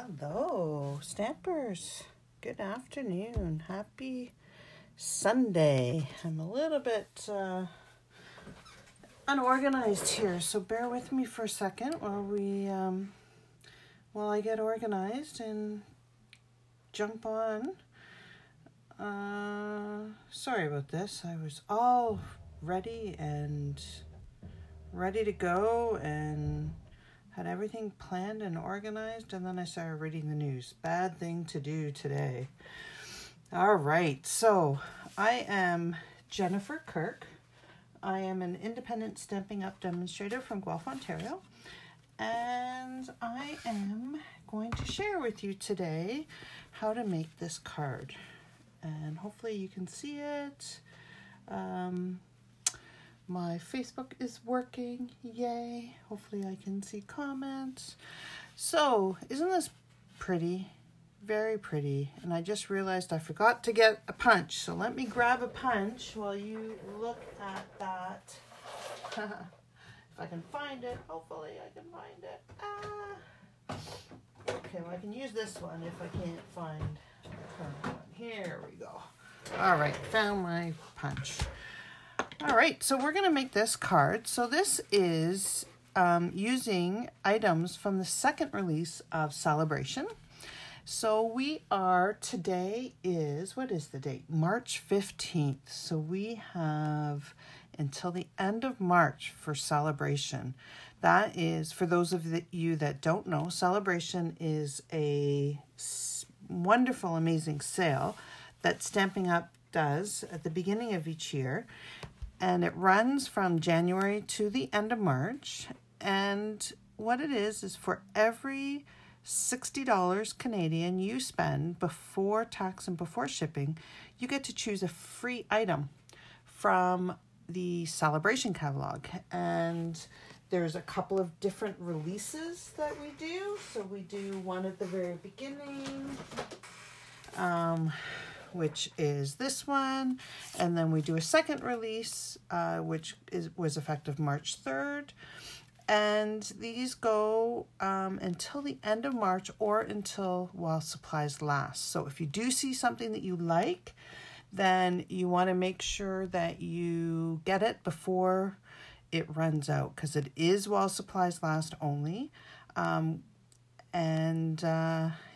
Hello, Stampers. Good afternoon. Happy Sunday. I'm a little bit unorganized here, so bear with me for a second while I get organized and jump on. Sorry about this. I was all ready to go and had everything planned and organized, and then I started reading the news. Bad thing to do today. All right, so I am Jennifer Kirk. I am an independent Stampin' Up! Demonstrator from Guelph, Ontario, and I am going to share with you today how to make this card. And hopefully you can see it. My Facebook is working, yay. Hopefully I can see comments. So, isn't this pretty? Very pretty. And I just realized I forgot to get a punch. So let me grab a punch while you look at that. If I can find it, hopefully I can find it. Okay, well I can use this one if I can't find the current one. Here we go. All right, found my punch. All right, so we're going to make this card. So this is using items from the second release of Sale A Bration. So we are, today is, what is the date? March 15th. So we have until the end of March for Sale A Bration. That is, for those of you that don't know, Sale A Bration is a wonderful, amazing sale that Stampin' Up! Does at the beginning of each year. And it runs from January to the end of March. And what it is for every $60 Canadian you spend before tax and before shipping, you get to choose a free item from the Sale A Bration catalog. And there's a couple of different releases that we do. So we do one at the very beginning, which is this one, and then we do a second release, which was effective March 3rd, and these go until the end of March or until while supplies last. So if you do see something that you like, then you want to make sure that you get it before it runs out, because it is while supplies last only.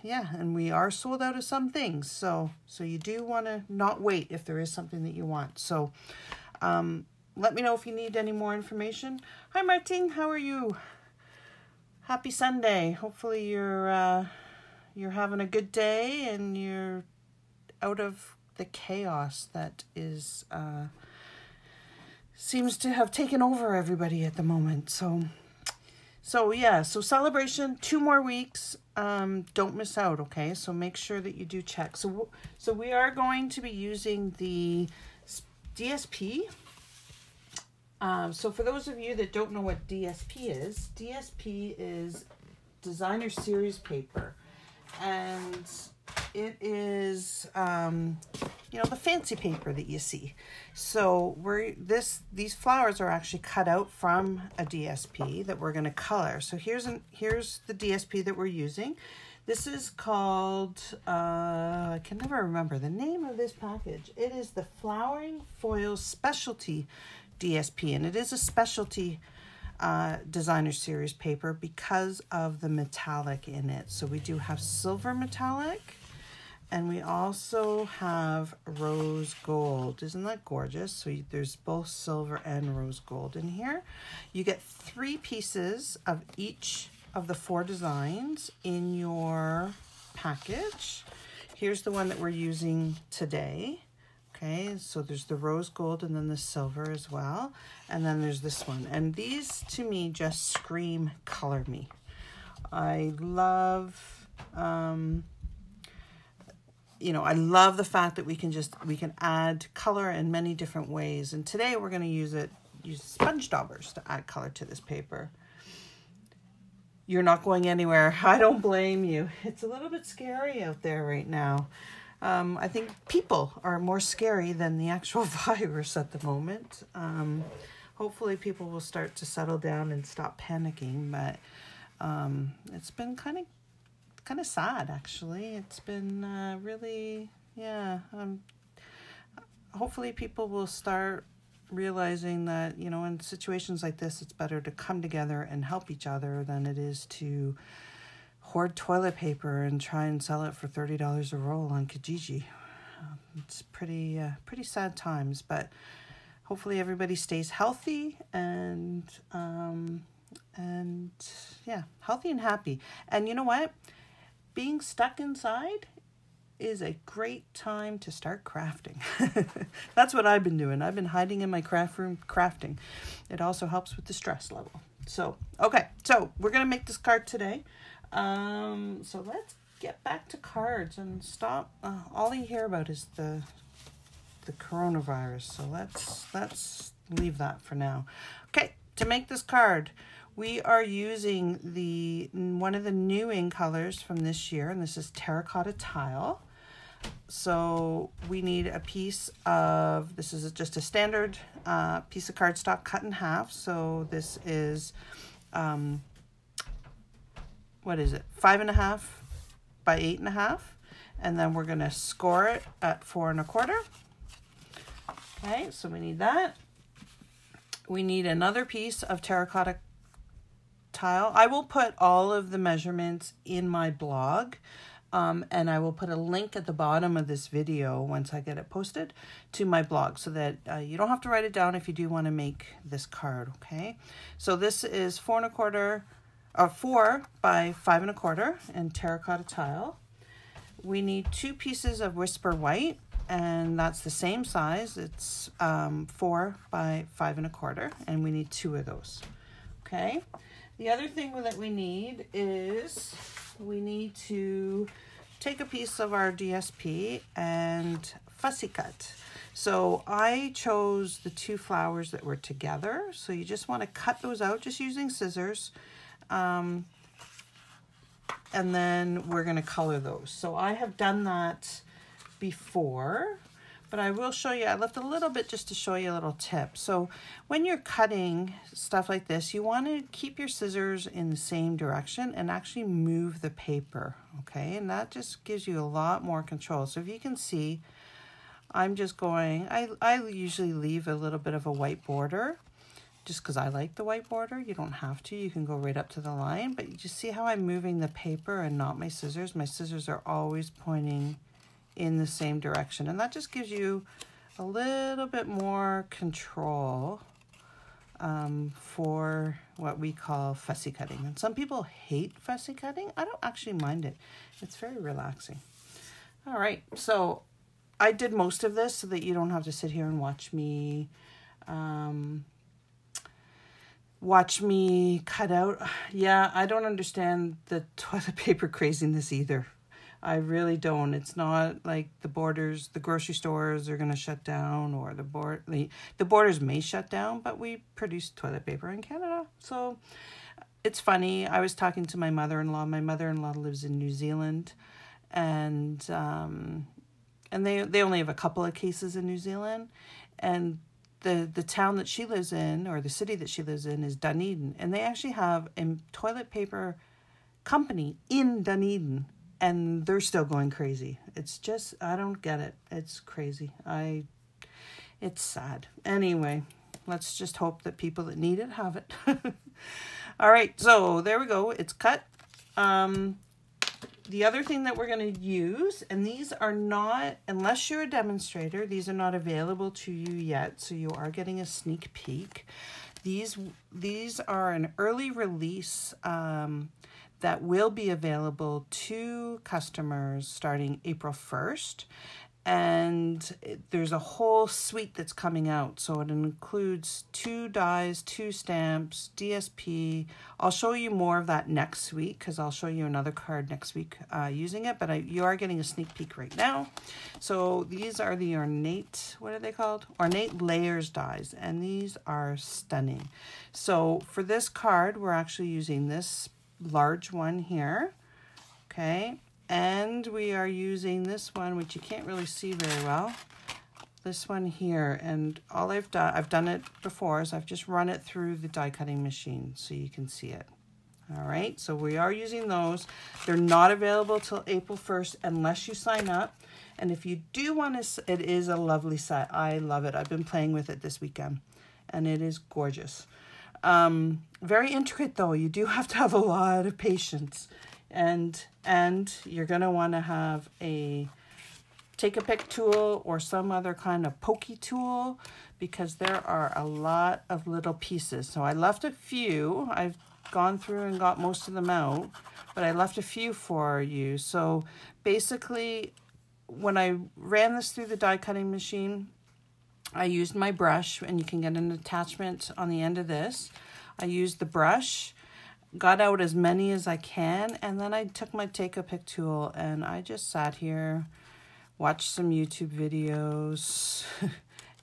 Yeah, and we are sold out of some things, so you do want to not wait if there is something that you want. So let me know if you need any more information. Hi Martine, how are you? Happy Sunday. Hopefully you're having a good day and you're out of the chaos that is seems to have taken over everybody at the moment. So yeah, so Sale A Bration, 2 more weeks. Don't miss out, okay? So make sure that you do check. So we are going to be using the DSP. So for those of you that don't know what DSP is designer series paper. And it is, the fancy paper that you see. So these flowers are actually cut out from a DSP that we're going to color. So here's the DSP that we're using. This is called, I can never remember the name of this package. It is the Flowering Foils Speciality DSP, and it is a specialty designer series paper because of the metallic in it. So we do have silver metallic, and we also have rose gold. Isn't that gorgeous? So there's both silver and rose gold in here. You get 3 pieces of each of the 4 designs in your package. Here's the one that we're using today. Okay, so there's the rose gold and then the silver as well. And then there's this one. And these, to me, just scream color me. I love, I love the fact that we can add color in many different ways. And today we're going to use sponge daubers to add color to this paper. You're not going anywhere. I don't blame you. It's a little bit scary out there right now. I think people are more scary than the actual virus at the moment. Hopefully people will start to settle down and stop panicking, but it's been kind of kind of sad, actually. It's been really, yeah. Hopefully people will start realizing that, you know, in situations like this, it's better to come together and help each other than it is to hoard toilet paper and try and sell it for $30 a roll on Kijiji. It's pretty sad times, but hopefully everybody stays healthy and yeah, healthy and happy. And you know what? Being stuck inside is a great time to start crafting. That's what I've been doing. I've been hiding in my craft room crafting. It also helps with the stress level. So, okay, so we're going to make this card today. So let's get back to cards and stop. All you hear about is the coronavirus. So let's leave that for now. Okay, to make this card, we are using one of the new ink colors from this year, and this is Terracotta Tile. So we need a piece of, this is just a standard piece of cardstock cut in half. So this is, what is it, 5.5 by 8.5. And then we're gonna score it at 4 1/4. Okay, so we need that. We need another piece of terracotta tile. I will put all of the measurements in my blog. And I will put a link at the bottom of this video once I get it posted to my blog so that you don't have to write it down if you do want to make this card, okay? So this is 4 by 5 1/4 in terracotta tile. We need 2 pieces of Whisper White, and that's the same size. It's 4 by 5 1/4, and we need 2 of those, okay? The other thing that we need is we need to take a piece of our DSP and fussy cut. So I chose the 2 flowers that were together. So you just want to cut those out just using scissors. And then we're going to color those. So I have done that before, but I will show you, I left a little bit just to show you a little tip. So when you're cutting stuff like this, you want to keep your scissors in the same direction and actually move the paper, okay? And that just gives you a lot more control. So if you can see, I'm just going, I usually leave a little bit of a white border just because I like the white border. You don't have to, you can go right up to the line, but you just see how I'm moving the paper and not my scissors. My scissors are always pointing in the same direction, and that just gives you a little bit more control for what we call fussy cutting. And some people hate fussy cutting. I don't actually mind it. It's very relaxing. All right, so I did most of this so that you don't have to sit here and watch me cut out. Yeah, I don't understand the toilet paper craziness either. I really don't. It's not like the borders, the grocery stores are going to shut down, or the borders may shut down, but we produce toilet paper in Canada. So it's funny. I was talking to my mother-in-law. My mother-in-law lives in New Zealand, and they only have a couple of cases in New Zealand, and the town that she lives in, or the city that she lives in, is Dunedin, and they actually have a toilet paper company in Dunedin. And they're still going crazy. It's just, I don't get it. It's crazy. It's sad. Anyway, let's just hope that people that need it have it. All right, so there we go. It's cut. The other thing that we're going to use, and these are not, unless you're a demonstrator, these are not available to you yet, so you are getting a sneak peek. These are an early release that will be available to customers starting April 1st. And there's a whole suite that's coming out. So it includes 2 dies, 2 stamps, DSP. I'll show you more of that next week because I'll show you another card next week using it. But you are getting a sneak peek right now. So these are the Ornate, what are they called? Ornate Layers dies. And these are stunning. So for this card, we're actually using this large one here, okay, and we are using this one, which you can't really see very well, this one here. And all I've done it before, is I've just run it through the die cutting machine so you can see it, All right, so we are using those. They're not available till April 1st unless you sign up. And if you do want to, it is a lovely set. I love it. I've been playing with it this weekend and it is gorgeous. Very intricate though. You do have to have a lot of patience, and you're going to want to have a take a pick tool or some other kind of pokey tool, because there are a lot of little pieces. So I left a few. I've gone through and got most of them out, but I left a few for you. So basically, when I ran this through the die cutting machine, I used my brush, and you can get an attachment on the end of this. I used the brush, got out as many as I can, and then I took my take a pick tool and I just sat here, watched some YouTube videos,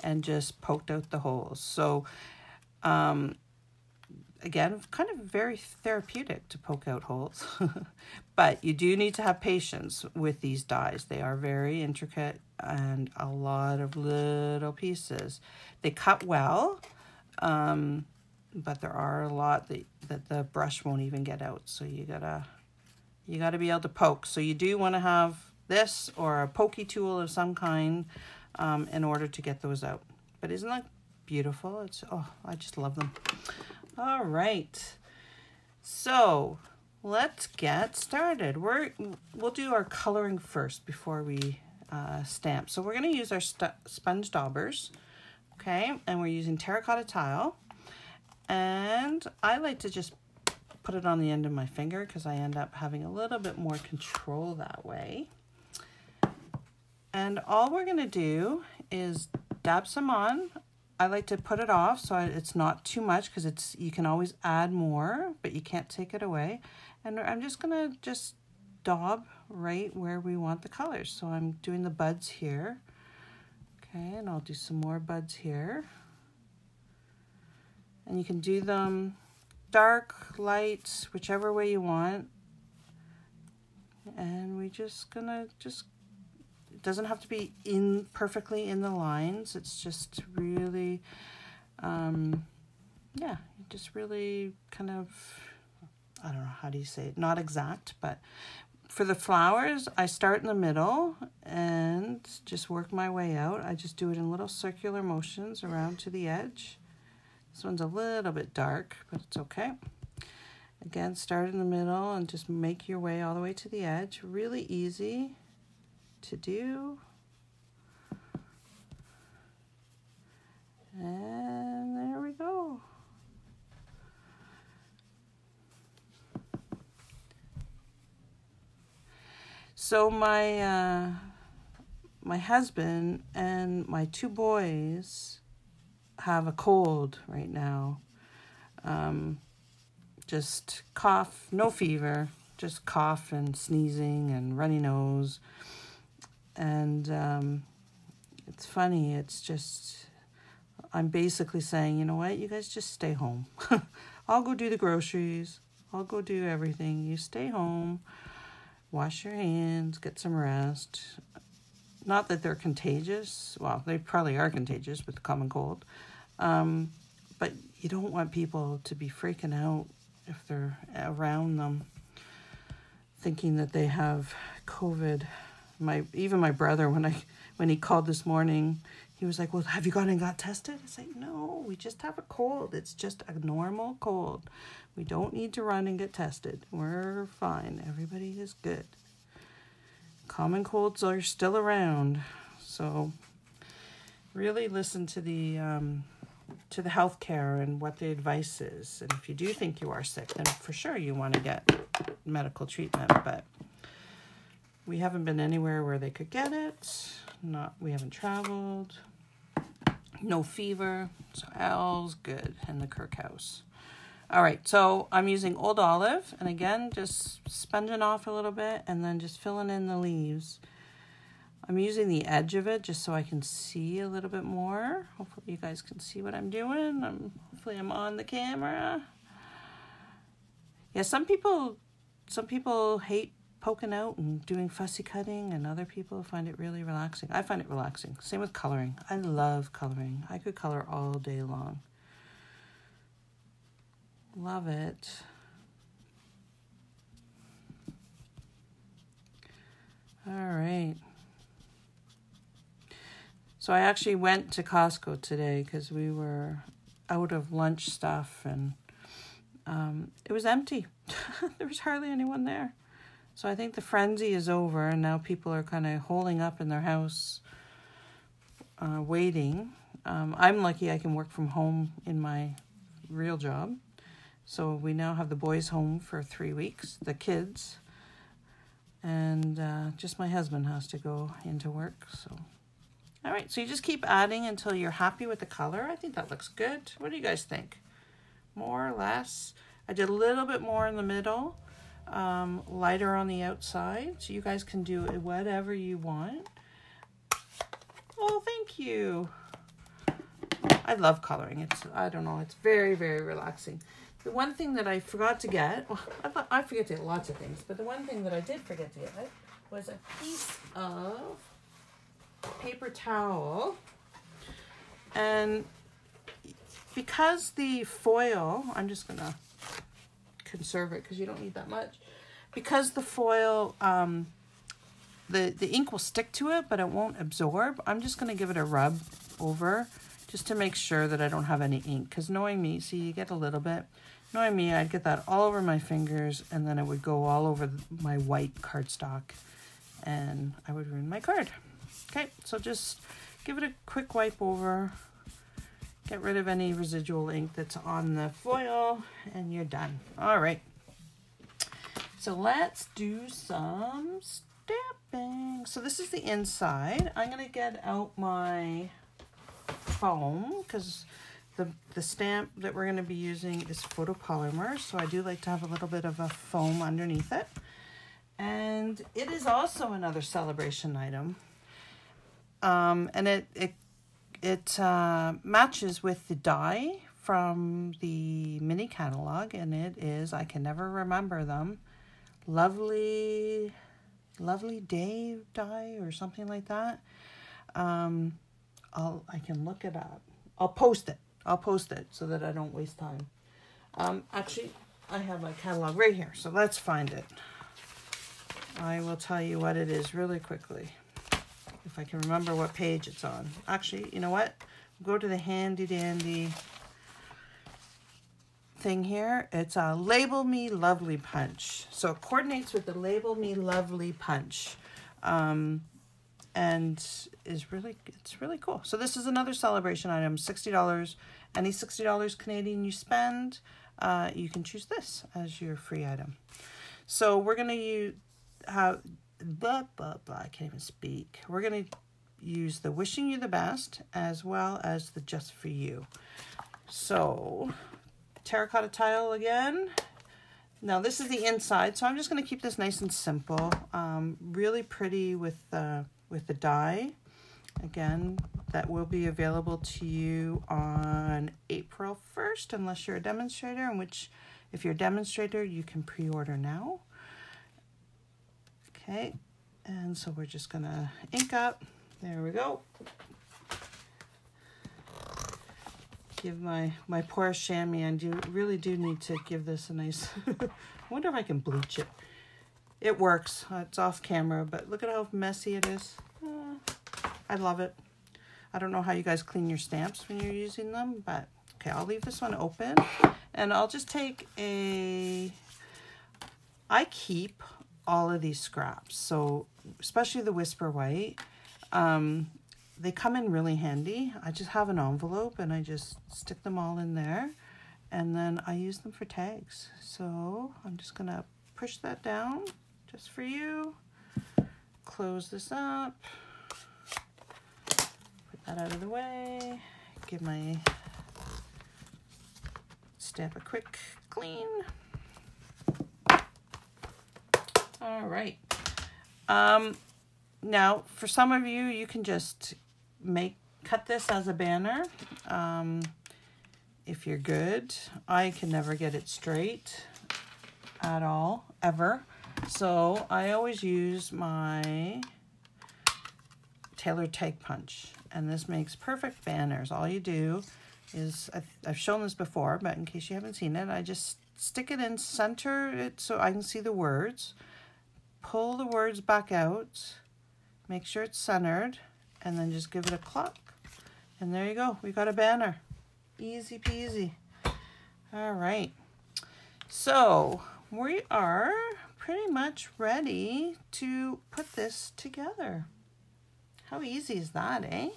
and just poked out the holes. So, again, kind of very therapeutic to poke out holes, but you do need to have patience with these dies. They are very intricate and a lot of little pieces. They cut well, but there are a lot that the brush won't even get out. So you gotta be able to poke. So you do want to have this or a pokey tool of some kind in order to get those out. But isn't that beautiful? It's, oh, I just love them. All right, so let's get started. We'll do our coloring first before we stamp. So we're going to use our sponge daubers, okay? And we're using Terracotta Tile. And I like to just put it on the end of my finger because I end up having a little bit more control that way. And all we're going to do is dab some on. I like to put it off so it's not too much, because you can always add more, but you can't take it away. And I'm just going to daub right where we want the colors. So I'm doing the buds here. Okay, and I'll do some more buds here. And you can do them dark, light, whichever way you want. And we're just gonna it doesn't have to be perfectly in the lines. It's just really, yeah, just really kind of, I don't know, how do you say it? Not exact, but for the flowers, I start in the middle and just work my way out. I just do it in little circular motions around to the edge. This one's a little bit dark, but it's okay. Again, start in the middle and just make your way all the way to the edge. Really easy to do. And there we go. So my husband and my two boys have a cold right now. Just cough, no fever, just cough and sneezing and runny nose. And it's funny, it's just, I'm basically saying, you know what, you guys just stay home. I'll go do the groceries. I'll go do everything. You stay home, wash your hands, get some rest. Not that they're contagious. Well, they probably are contagious with the common cold. But you don't want people to be freaking out if they're around them, thinking that they have COVID. Even my brother, when he called this morning, he was like, well, have you gone and got tested? I was like, no, we just have a cold. It's just a normal cold. We don't need to run and get tested. We're fine. Everybody is good. Common colds are still around. So really listen to the healthcare and what the advice is. And if you do think you are sick, then for sure you want to get medical treatment. But we haven't been anywhere where they could get it. We haven't traveled. No fever. So all's good in the Kirk house. All right, so I'm using Old Olive, and again, just sponging off a little bit and then just filling in the leaves. I'm using the edge of it just so I can see a little bit more. Hopefully you guys can see what I'm doing. Hopefully I'm on the camera. Yeah, some people hate poking out and doing fussy cutting, and other people find it really relaxing. I find it relaxing. Same with coloring. I love coloring. I could color all day long. Love it. All right. So I actually went to Costco today because we were out of lunch stuff, and it was empty. There was hardly anyone there. So I think the frenzy is over, and now people are kind of holding up in their house, waiting. I'm lucky I can work from home in my real job. So we now have the boys home for 3 weeks, the kids, and just my husband has to go into work. So, all right, so you just keep adding until you're happy with the color. I think that looks good. What do you guys think? More or less? I did a little bit more in the middle, lighter on the outside, so you guys can do whatever you want. Oh, thank you. I love coloring. I don't know, it's very, very relaxing. The one thing that I forgot to get, well, I forget to get lots of things, but the one thing that I did forget to get was a piece of paper towel. And because the foil, I'm just going to conserve it because you don't need that much. Because the foil, the ink will stick to it, but it won't absorb, I'm just going to give it a rub over just to make sure that I don't have any ink. Because knowing me, see, you get a little bit. Knowing me, I'd get that all over my fingers, and then it would go all over my white cardstock, and I would ruin my card. Okay, so just give it a quick wipe over, get rid of any residual ink that's on the foil, and you're done. All right, so let's do some stamping. So this is the inside. I'm gonna get out my foam because the stamp that we're going to be using is photopolymer, so I do like to have a little bit of a foam underneath it. And it is also another celebration item, and it matches with the die from the mini catalog, and it is, I can never remember them, Lovely Day die or something like that. I can look it up. I'll post it so that I don't waste time. Actually, I have my catalog right here, so let's find it. I will tell you what it is really quickly, if I can remember what page it's on. Actually, you know what? Go to the handy dandy thing here. It's a Label Me Lovely punch. So it coordinates with the Label Me Lovely punch. And it's really cool. So this is another celebration item, $60. Any $60 Canadian you spend, you can choose this as your free item. So we're going to use, I can't even speak. We're going to use the Wishing You the Best as well as the Just For You. So Terracotta Tile again. Now this is the inside, so I'm just going to keep this nice and simple. Really pretty with the die. Again, that will be available to you on April 1st, unless you're a demonstrator, in which, if you're a demonstrator, you can pre-order now. Okay, and so we're just gonna ink up. There we go. Give my poor chamois, I really do need to give this a nice, I wonder if I can bleach it. It works. It's off camera, but look at how messy it is. I love it. I don't know how you guys clean your stamps when you're using them, but okay, I'll leave this one open, and I'll just take I keep all of these scraps, so especially the Whisper White. They come in really handy. I just have an envelope, and I just stick them all in there, and then I use them for tags. So I'm just gonna push that down, Just For You. Close this up. Put that out of the way. Give my stamp a quick clean. All right. Now, for some of you, you can just cut this as a banner. If you're good. I can never get it straight at all, ever. So I always use my tailored tag punch, and this makes perfect banners. All you do is, I've shown this before, but in case you haven't seen it, I just stick it in, center it so I can see the words, pull the words back out, make sure it's centered, and then just give it a cluck. And there you go, we got a banner. Easy peasy. All right, so we are pretty much ready to put this together. How easy is that, eh?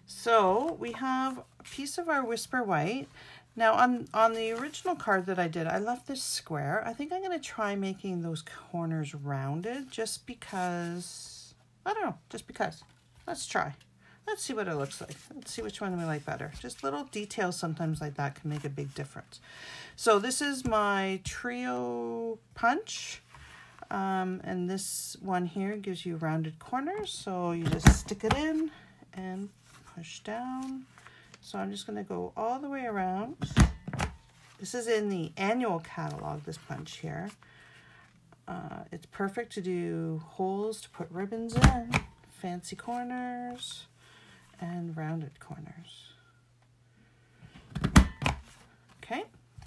So we have a piece of our Whisper White. Now on the original card that I did, I left this square. I think I'm gonna try making those corners rounded just because, I don't know, just because. Let's try. Let's see what it looks like. Let's see which one we like better. Just little details sometimes like that can make a big difference. So this is my trio punch. And this one here gives you rounded corners. So you just stick it in and push down. So I'm just going to go all the way around. This is in the annual catalog, this punch here. It's perfect to do holes to put ribbons in, fancy corners, and rounded corners. Okay,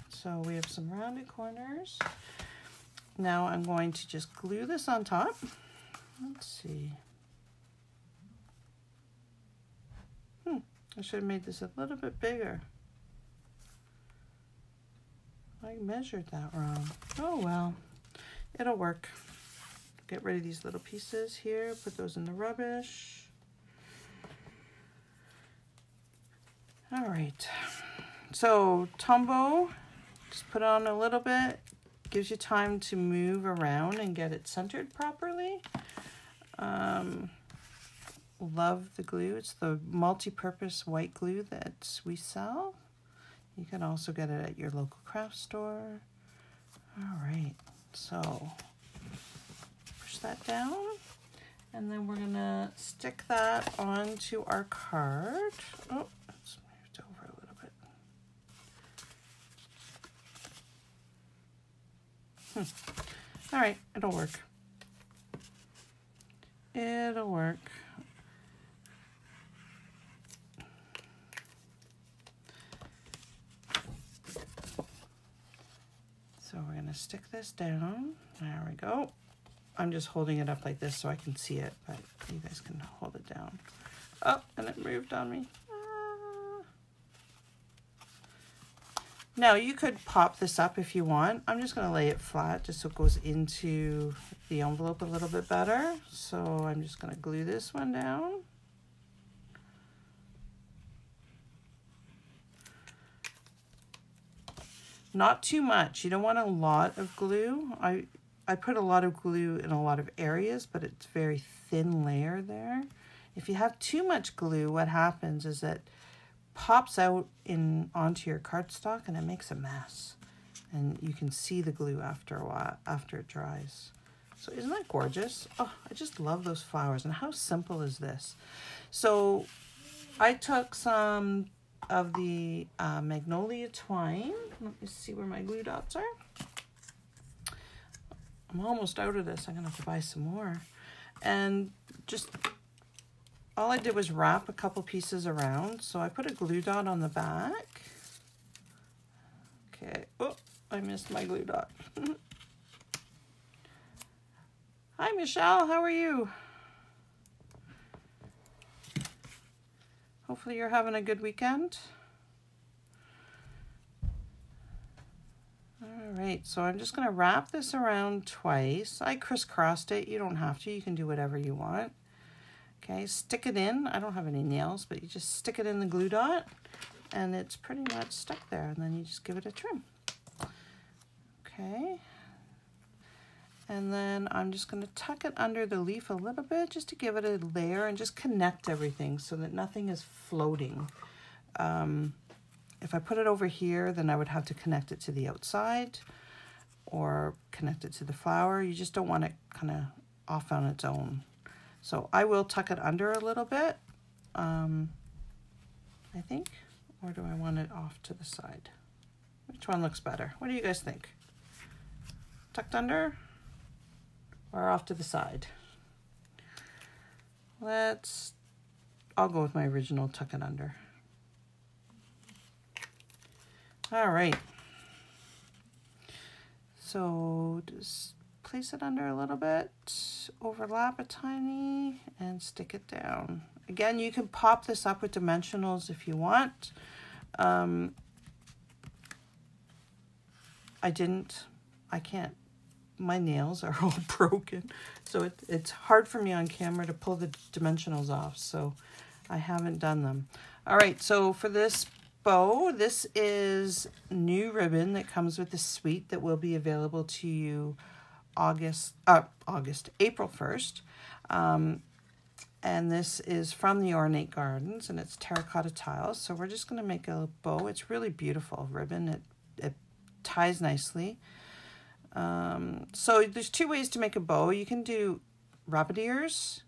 so we have some rounded corners. Now I'm going to just glue this on top. Let's see. I should have made this a little bit bigger. I measured that wrong. Oh well, it'll work. Get rid of these little pieces here, put those in the rubbish. All right, so Tombow, just put on a little bit, gives you time to move around and get it centered properly. Love the glue. It's the multi-purpose white glue that we sell. You can also get it at your local craft store. All right, so push that down, and then we're gonna stick that onto our card. Oh, it's moved over a little bit. All right, it'll work. It'll work. So we're going to stick this down. There we go. I'm just holding it up like this so I can see it, but you guys can hold it down. Oh, and it moved on me. Now you could pop this up if you want. I'm just going to lay it flat just so it goes into the envelope a little bit better. So I'm just going to glue this one down. Not too much. You don't want a lot of glue. I put a lot of glue in a lot of areas, but it's very thin layer there. If you have too much glue, what happens is it pops out onto your cardstock and it makes a mess. And you can see the glue after a while, after it dries. So isn't that gorgeous? Oh, I just love those flowers. And how simple is this? So I took some of the magnolia twine. Let me see where my glue dots are. I'm almost out of this. I'm gonna have to buy some more. And just all I did was wrap a couple pieces around. So I put a glue dot on the back. Okay. Oh, I missed my glue dot. Hi, Michelle. How are you? Hopefully you're having a good weekend. All right, so I'm just going to wrap this around twice. I crisscrossed it. You don't have to. You can do whatever you want. Okay, stick it in. I don't have any nails, but you just stick it in the glue dot, and it's pretty much stuck there, and then you just give it a trim. Okay. And then I'm just going to tuck it under the leaf a little bit just to give it a layer and just connect everything so that nothing is floating. If I put it over here, then I would have to connect it to the outside or connect it to the flower. You just don't want it kind of off on its own. So I will tuck it under a little bit, I think, or do I want it off to the side? Which one looks better? What do you guys think? Tucked under? Or off to the side? I'll go with my original tuck it under. All right. So just place it under a little bit, overlap a tiny, and stick it down. Again, you can pop this up with dimensionals if you want. I can't, my nails are all broken, so it's hard for me on camera to pull the dimensionals off, so I haven't done them. All right, so for this bow, this is new ribbon that comes with the suite that will be available to you April 1st. And this is from the Ornate Gardens, and it's Terracotta Tile. So we're just going to make a bow. It's really beautiful ribbon. It ties nicely. So there's two ways to make a bow. You can do rabbit ears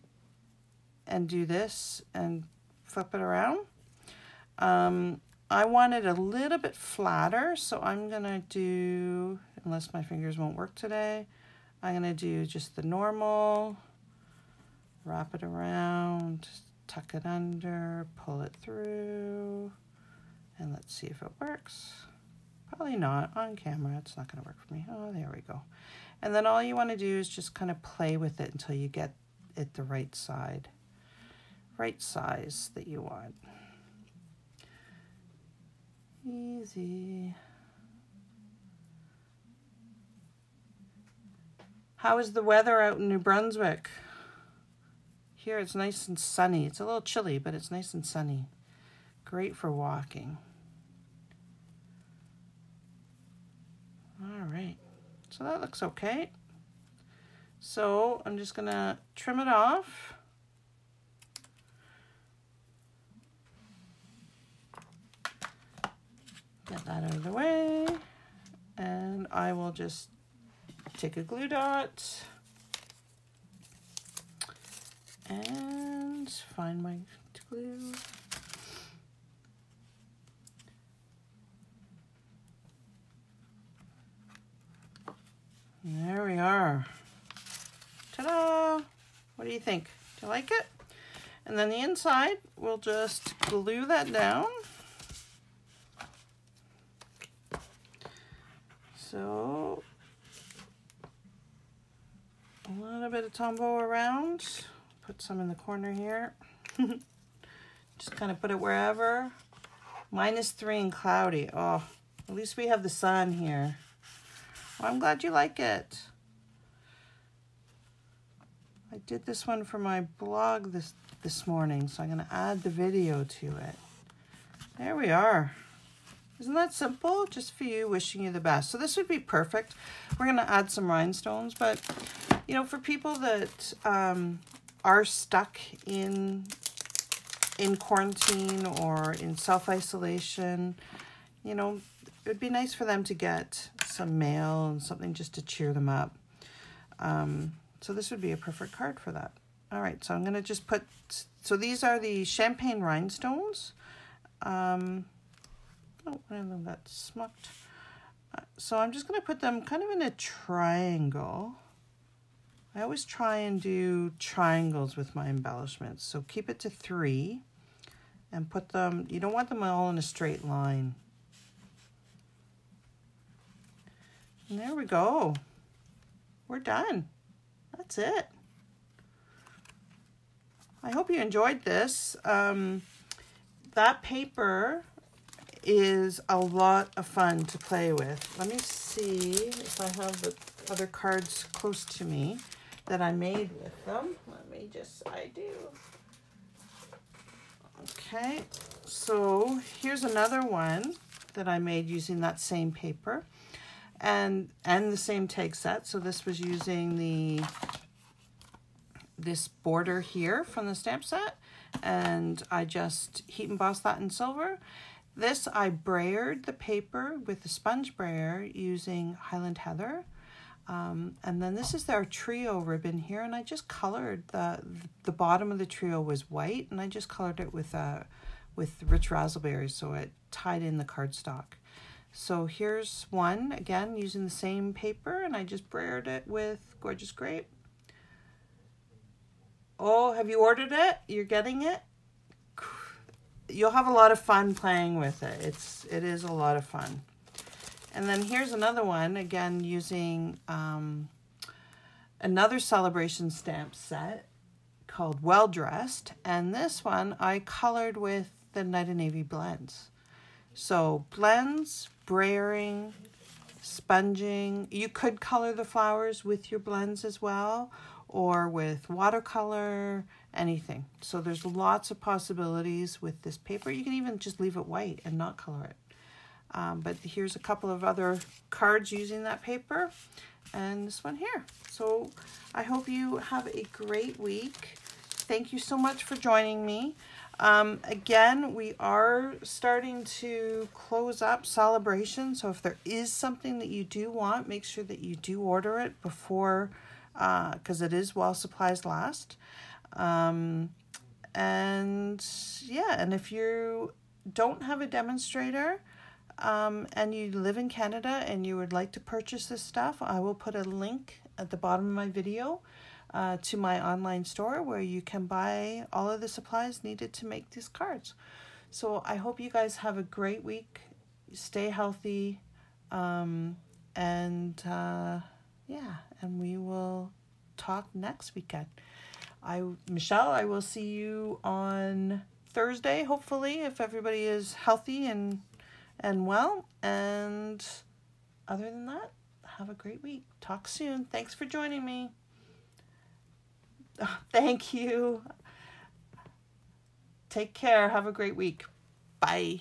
and do this and flip it around. I want it a little bit flatter, so I'm going to do, unless my fingers won't work today, I'm going to do just the normal. Wrap it around, tuck it under, pull it through, and let's see if it works. Probably not. On camera, it's not going to work for me. Oh, there we go. And then all you want to do is just kind of play with it until you get it the right size that you want. Easy. How is the weather out in New Brunswick? Here it's nice and sunny. It's a little chilly, but it's nice and sunny. Great for walking. All right, so that looks okay. So I'm just gonna trim it off. Get that out of the way. And I will just take a glue dot and find my glue. There we are. Ta-da! What do you think? Do you like it? And then the inside, we'll just glue that down. So, a little bit of Tombow around. Put some in the corner here. Just kind of put it wherever. -3 and cloudy. Oh, at least we have the sun here. Well, I'm glad you like it. I did this one for my blog this morning, so I'm going to add the video to it. There we are. Isn't that simple? Just for you, wishing you the best. So this would be perfect. We're going to add some rhinestones, but you know, for people that are stuck in quarantine or in self-isolation, you know, it would be nice for them to get some mail and something just to cheer them up. So this would be a perfect card for that. All right, so I'm going to just put, so these are the champagne rhinestones. Oh, one of them got smucked. So I'm just going to put them kind of in a triangle. I always try and do triangles with my embellishments. So keep it to 3 and put them, you don't want them all in a straight line. And there we go. We're done. That's it. I hope you enjoyed this. That paper is a lot of fun to play with. Let me see if I have the other cards close to me that I made with them. Let me just, I do. Okay, so here's another one that I made using that same paper and the same tag set. So this was using this border here from the stamp set, and I just heat embossed that in silver. This, I brayered the paper with the sponge brayer using Highland Heather. And then this is our trio ribbon here, and I just colored the bottom of the trio was white, and I just colored it with rich raspberry, so it tied in the cardstock. So here's one, again, using the same paper, and I just brayered it with Gorgeous Grape. Oh, have you ordered it? You're getting it? You'll have a lot of fun playing with it. It is a lot of fun. And then here's another one, again, using another celebration stamp set called Well Dressed, and this one I colored with the Night of Navy blends. So blends, brayering, sponging. You could color the flowers with your blends as well, or with watercolor, anything. So there's lots of possibilities with this paper. You can even just leave it white and not color it. But here's a couple of other cards using that paper, and this one here. So I hope you have a great week. Thank you so much for joining me. Again, we are starting to close up Sale A Bration, so if there is something that you do want, make sure that you do order it before, because it is while supplies last. And yeah, and if you don't have a demonstrator, and you live in Canada and you would like to purchase this stuff, I will put a link at the bottom of my video to my online store where you can buy all of the supplies needed to make these cards. So I hope you guys have a great week. Stay healthy. Yeah, and we will talk next weekend. Michelle, I will see you on Thursday, hopefully, if everybody is healthy and well. And other than that, have a great week. Talk soon. Thanks for joining me. Thank you. Take care. Have a great week. Bye.